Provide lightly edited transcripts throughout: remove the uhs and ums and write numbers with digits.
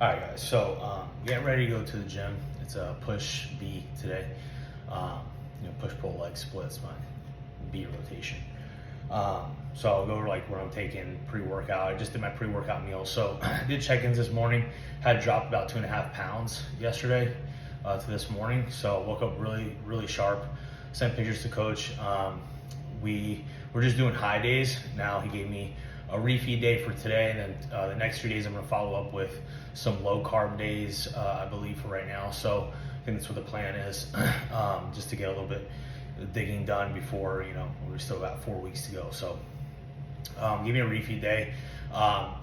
All right, guys. So getting ready to go to the gym. It's a push B today. Push pull leg splits, my B rotation. So I'll go over like what I'm taking pre-workout. I just did my pre-workout meal. So I did check-ins this morning. Had dropped about 2.5 pounds yesterday to this morning. So woke up really sharp. Sent pictures to coach. We were just doing high days. Now he gave me a refeed day for today, and then the next 3 days I'm going to follow up with some low carb days, I believe, for right now. So I think that's what the plan is, just to get a little bit of digging done before, we're still about 4 weeks to go. So give me a refeed day.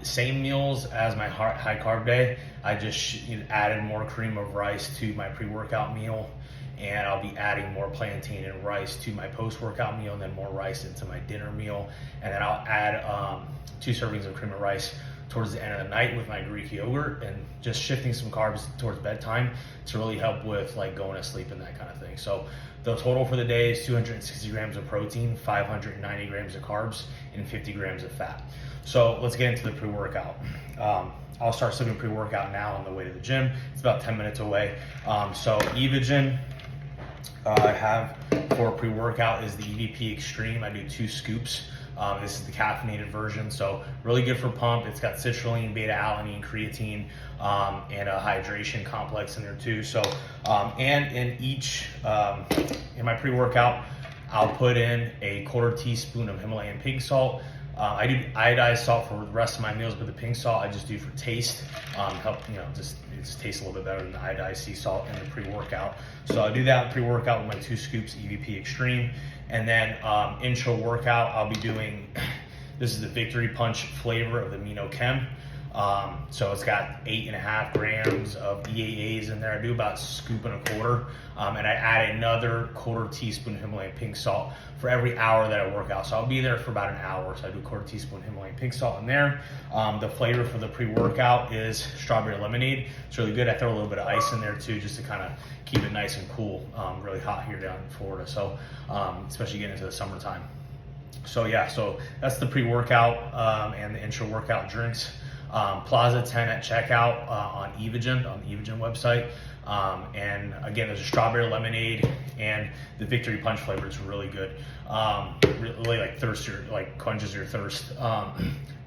Same meals as my high carb day. I just added more cream of rice to my pre-workout meal, and I'll be adding more plantain and rice to my post-workout meal, and then more rice into my dinner meal. And then I'll add 2 servings of cream of rice towards the end of the night with my Greek yogurt, and just shifting some carbs towards bedtime to really help with like going to sleep and that kind of thing. So the total for the day is 260 grams of protein, 590 grams of carbs, and 50 grams of fat. So let's get into the pre-workout. I'll start sipping pre-workout now on the way to the gym. It's about 10 minutes away. So Evogen, I have for pre-workout is the EVP Extreme. I do 2 scoops. This is the caffeinated version, so really good for pump. It's got citrulline, beta-alanine, creatine, and a hydration complex in there too. So, and in each, in my pre-workout, I'll put in a 1/4 teaspoon of Himalayan pink salt. I do iodized salt for the rest of my meals, but the pink salt I just do for taste. Help, it just tastes a little bit better than the iodized sea salt in the pre-workout. So I'll do that pre-workout with my 2 scoops EVP Extreme. And then intra workout, I'll be doing, this is the Victory Punch flavor of the Amino Chem. So it's got 8.5 grams of EAAs in there. I do about 1.25 scoops, and I add another 1/4 teaspoon Himalayan pink salt for every hour that I work out. So I'll be there for about an hour. So I do 1/4 teaspoon Himalayan pink salt in there. The flavor for the pre-workout is strawberry lemonade. It's really good. I throw a little bit of ice in there too, just to kind of keep it nice and cool. Really hot here down in Florida, so especially getting into the summertime. So yeah, so that's the pre-workout and the intra workout drinks. Plaza 10 at checkout on the Evogen website. And again, there's a strawberry lemonade and the Victory Punch flavor is really good. Really quenches your thirst.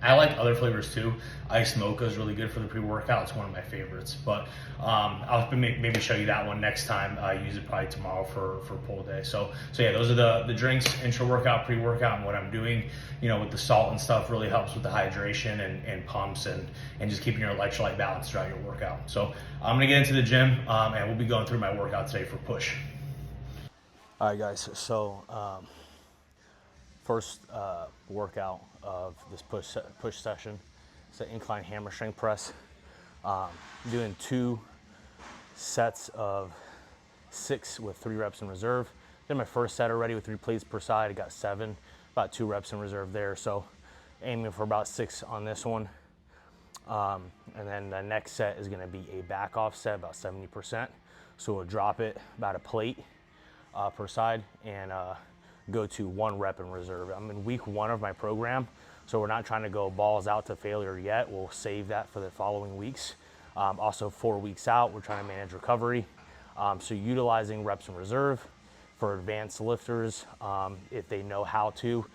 I like other flavors too. Iced mocha is really good for the pre-workout. It's one of my favorites, but I'll maybe show you that one next time. I use it probably tomorrow for pull day. So yeah, those are the drinks, intra workout, pre-workout, and what I'm doing, with the salt and stuff really helps with the hydration and pumps and just keeping your electrolyte balance throughout your workout. So I'm gonna get into the gym and we'll be going through my workout today for push. All right, guys. So first workout of this push session. It's an incline hammer strength press. Doing 2 sets of 6 with 3 reps in reserve. Did my first set already with 3 plates per side. I got 7, about 2 reps in reserve there. So aiming for about 6 on this one. And then the next set is gonna be a back off set, about 70%. So we'll drop it about a plate per side and go to 1 rep in reserve. I'm in week 1 of my program, so we're not trying to go balls out to failure yet. We'll save that for the following weeks. Also 4 weeks out, we're trying to manage recovery. So utilizing reps in reserve for advanced lifters, if they know how to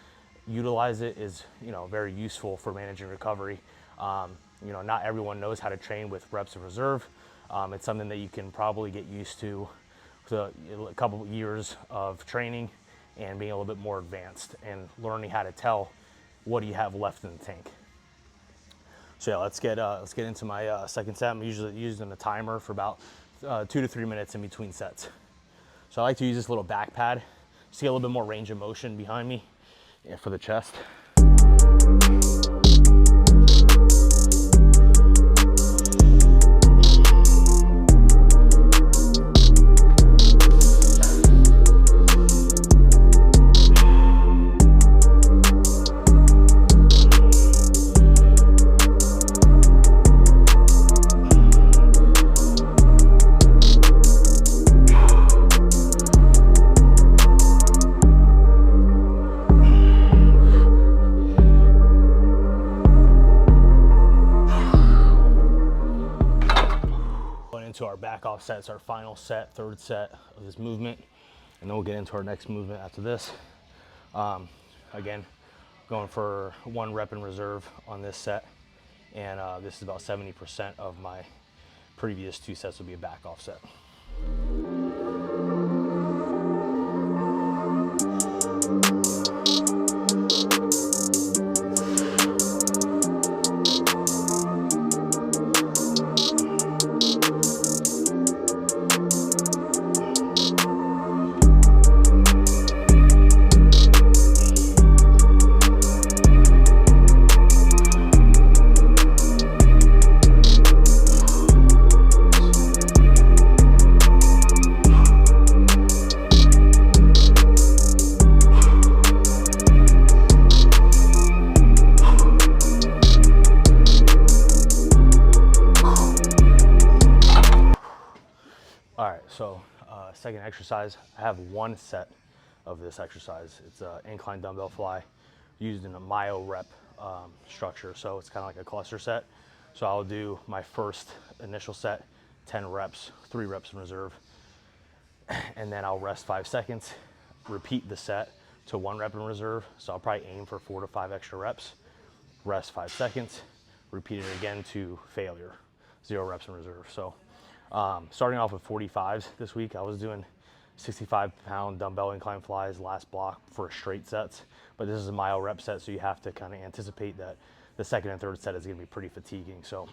utilize it, is very useful for managing recovery. Not everyone knows how to train with reps in reserve. It's something that you can probably get used to with a couple of years of training and being a little bit more advanced and learning how to tell what do you have left in the tank. So yeah, let's get into my second set. I'm usually using a timer for about 2 to 3 minutes in between sets. So I like to use this little back pad just to get a little bit more range of motion behind me for the chest. into our back off set. It's our final set, third set of this movement. And then we'll get into our next movement after this. Again, going for 1 rep in reserve on this set. And this is about 70% of my previous 2 sets will be a back off set. All right, so second exercise, I have 1 set of this exercise. It's an incline dumbbell fly used in a myo rep structure. So it's kind of like a cluster set. So I'll do my first initial set, 10 reps, 3 reps in reserve. And then I'll rest 5 seconds, repeat the set to 1 rep in reserve. So I'll probably aim for 4 to 5 extra reps, rest 5 seconds, repeat it again to failure, 0 reps in reserve. So starting off with 45s this week, I was doing 65-pound dumbbell incline flies last block for straight sets, but this is a myo rep set, so you have to kind of anticipate that the second and third set is going to be pretty fatiguing. So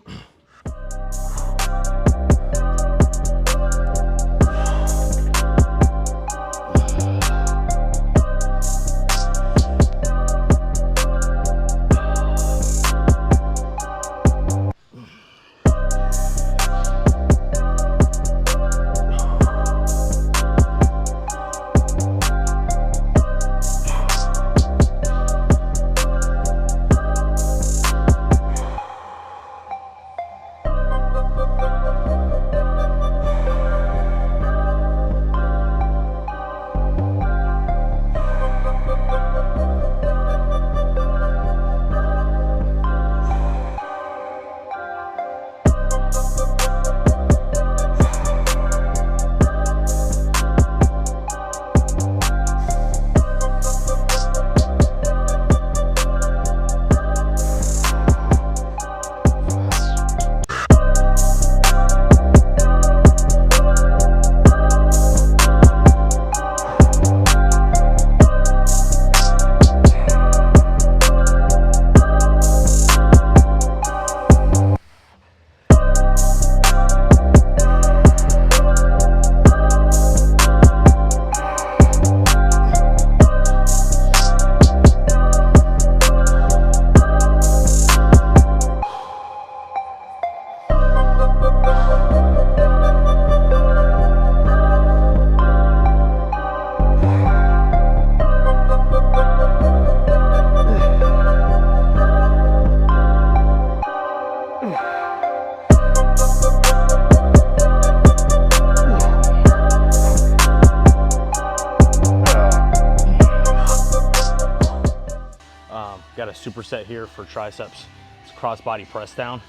got a superset here for triceps. It's cross body press down.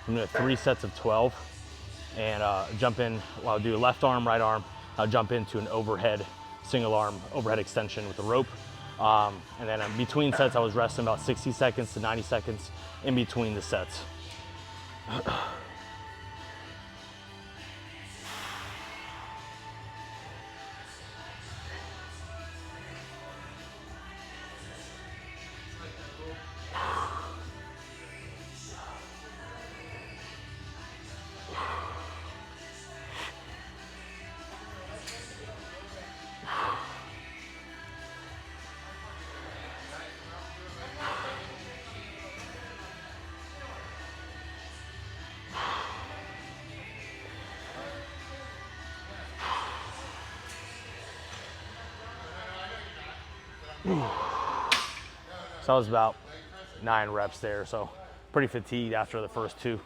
I'm doing 3 sets of 12 and jump in. Well, I'll do left arm, right arm. I'll jump into an overhead, single arm overhead extension with a rope. And then between sets, I was resting about 60 seconds to 90 seconds in between the sets. So I was about 9 reps there, so pretty fatigued after the first 2.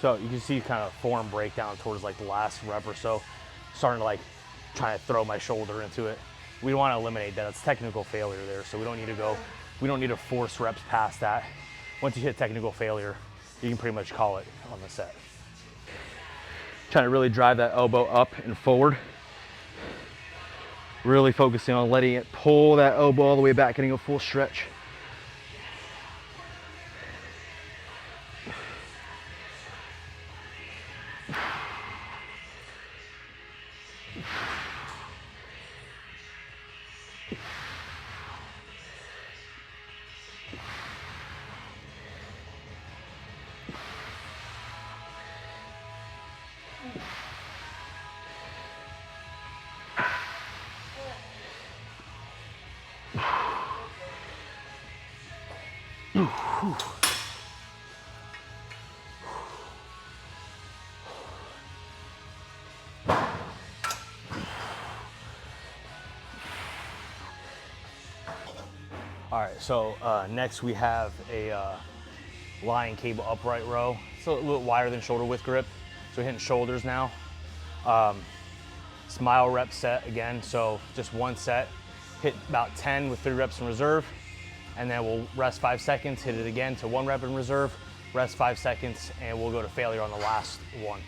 So you can see kind of form breakdown towards like the last rep or so, starting to like trying to throw my shoulder into it. We want to eliminate that. It's technical failure there, so we don't need to force reps past that. Once you hit technical failure, you can pretty much call it on the set. Trying to really drive that elbow up and forward. Really focusing on letting it pull that elbow all the way back, getting a full stretch. All right, so next we have a lying cable upright row. It's a little wider than shoulder width grip. So we're hitting shoulders now. Smile rep set again, so just one set. Hit about 10 with 3 reps in reserve, and then we'll rest 5 seconds, hit it again to 1 rep in reserve, rest 5 seconds, and we'll go to failure on the last one.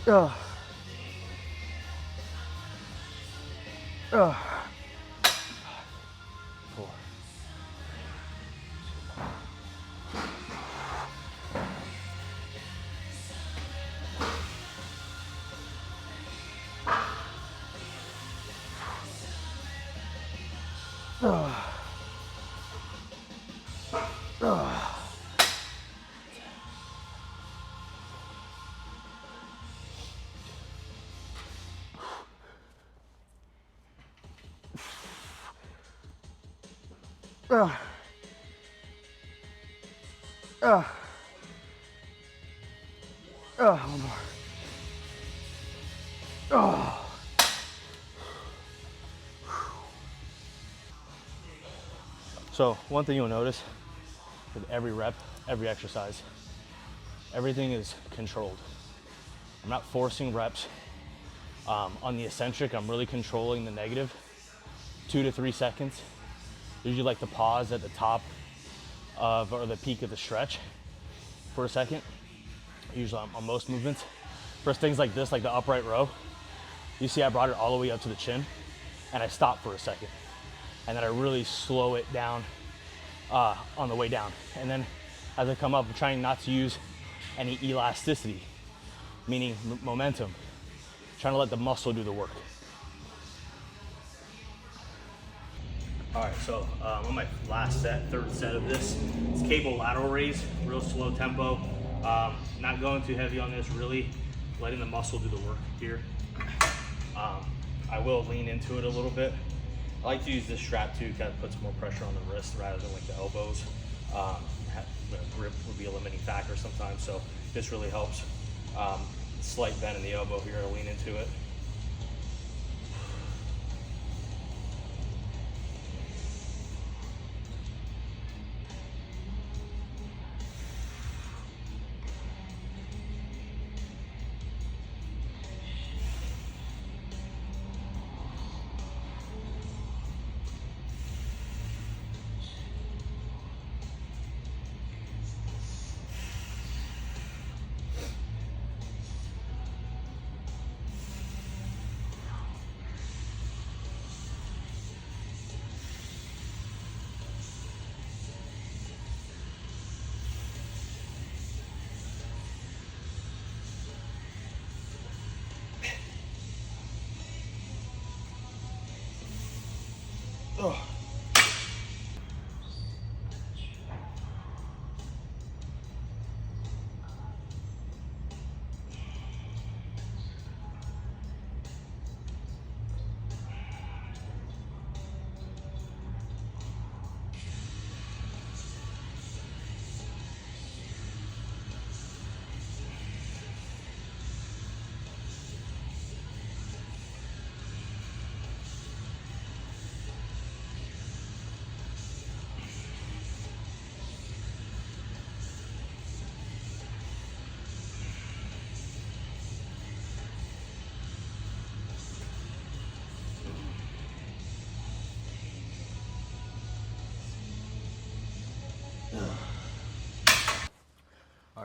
Ugh. Ugh. 4. Ugh. Ugh. Ugh. Ugh. Ugh. One more. Ugh. So one thing you'll notice with every rep, every exercise, everything is controlled. I'm not forcing reps. On the eccentric, I'm really controlling the negative. 2 to 3 seconds. Usually like to pause at the top of, or the peak of the stretch for a second. Usually on most movements. For things like this, like the upright row, you see I brought it all the way up to the chin and I stopped for a second. And then I really slow it down on the way down. And then as I come up, I'm trying not to use any elasticity, meaning momentum. Trying to let the muscle do the work. All right, so on my last set, third set of this, it's cable lateral raise, real slow tempo. Not going too heavy on this, really letting the muscle do the work here. I will lean into it a little bit. I like to use this strap too, kind of puts more pressure on the wrist rather than like the elbows. The grip would be a limiting factor sometimes, so this really helps. Slight bend in the elbow here, I lean into it.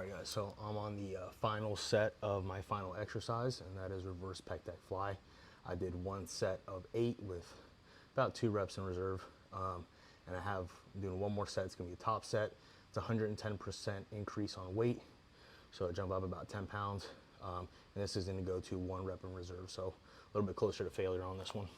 right, guys, so I'm on the final set of my final exercise, and that is reverse pec deck fly. I did one set of 8 with about 2 reps in reserve, and I'm doing one more set. It's gonna be a top set. It's 110% increase on weight, so I jump up about 10 pounds, and this is gonna go to 1 rep in reserve, so a little bit closer to failure on this one.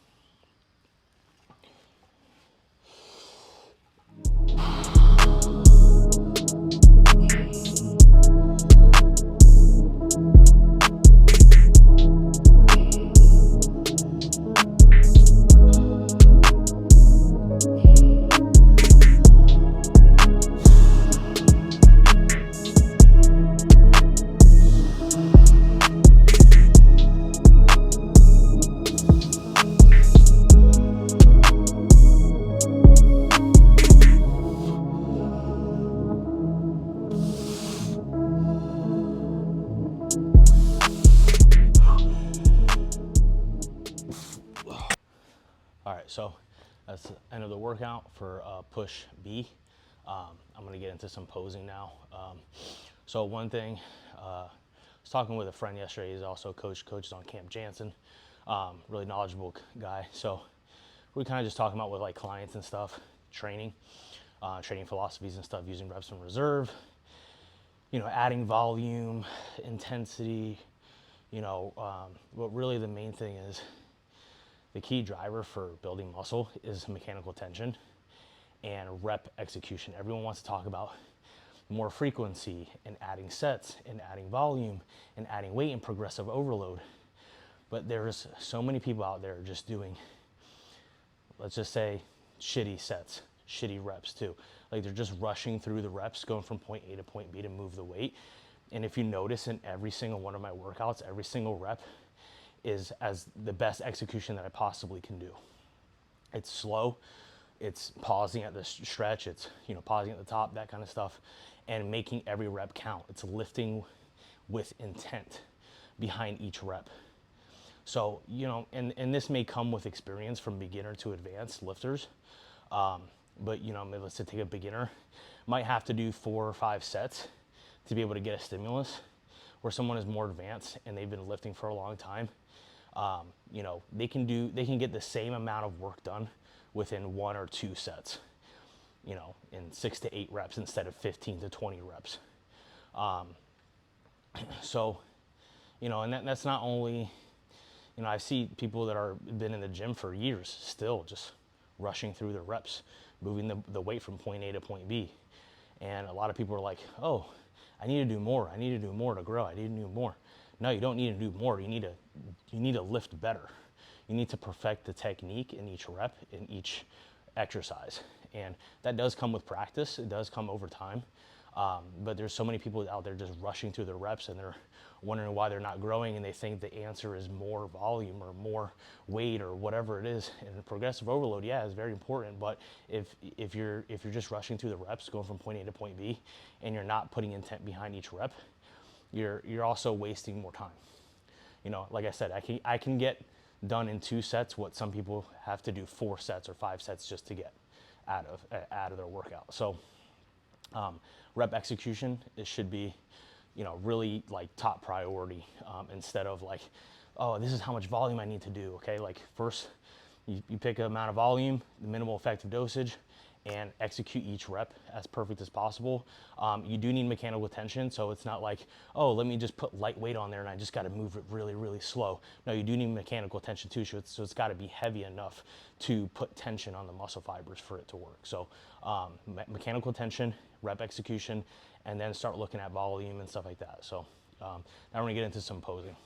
All right, so that's the end of the workout for push B. I'm gonna get into some posing now. So one thing, I was talking with a friend yesterday. He's also coaches on Camp Jansen, really knowledgeable guy. So we kind of just talking about with like clients and stuff, training philosophies and stuff, using reps in reserve, adding volume, intensity, what really the main thing is, the key driver for building muscle is mechanical tension and rep execution. Everyone wants to talk about more frequency and adding sets and adding volume and adding weight and progressive overload. But there's so many people out there just doing, let's just say, shitty sets, shitty reps too. Like they're just rushing through the reps, going from point A to point B to move the weight. And if you notice in every single one of my workouts, every single rep is as the best execution that I possibly can do. It's slow, it's pausing at the stretch, it's pausing at the top, that kind of stuff, and making every rep count. It's lifting with intent behind each rep. So, and this may come with experience from beginner to advanced lifters, but let's say take a beginner, might have to do 4 or 5 sets to be able to get a stimulus, where someone is more advanced and they've been lifting for a long time. They can get the same amount of work done within 1 or 2 sets, in 6 to 8 reps instead of 15 to 20 reps. So, and that's not only, I see people that are been in the gym for years still just rushing through the reps, moving the weight from point A to point B. And a lot of people are like, oh, I need to do more. I need to do more to grow. I need to do more. No, you don't need to do more. You need to lift better. You need to perfect the technique in each rep, in each exercise. And that does come with practice. It does come over time. But there's so many people out there just rushing through the reps, and they're wondering why they're not growing, and they think the answer is more volume or more weight or whatever it is. And progressive overload, yeah, is very important. But if you're just rushing through the reps, going from point A to point B, and you're not putting intent behind each rep, you're also wasting more time. Like I said, I can get done in 2 sets what some people have to do 4 sets or 5 sets just to get out of their workout. So rep execution, it should be really like top priority, instead of like, oh, this is how much volume I need to do. Okay, like first you pick an amount of volume, the minimal effective dosage, and execute each rep as perfect as possible. You do need mechanical tension, so it's not like, oh, let me just put light weight on there and I just got to move it really, really slow. No, you do need mechanical tension too, so it's got to be heavy enough to put tension on the muscle fibers for it to work. So mechanical tension, rep execution, and then start looking at volume and stuff like that. So now we're gonna get into some posing.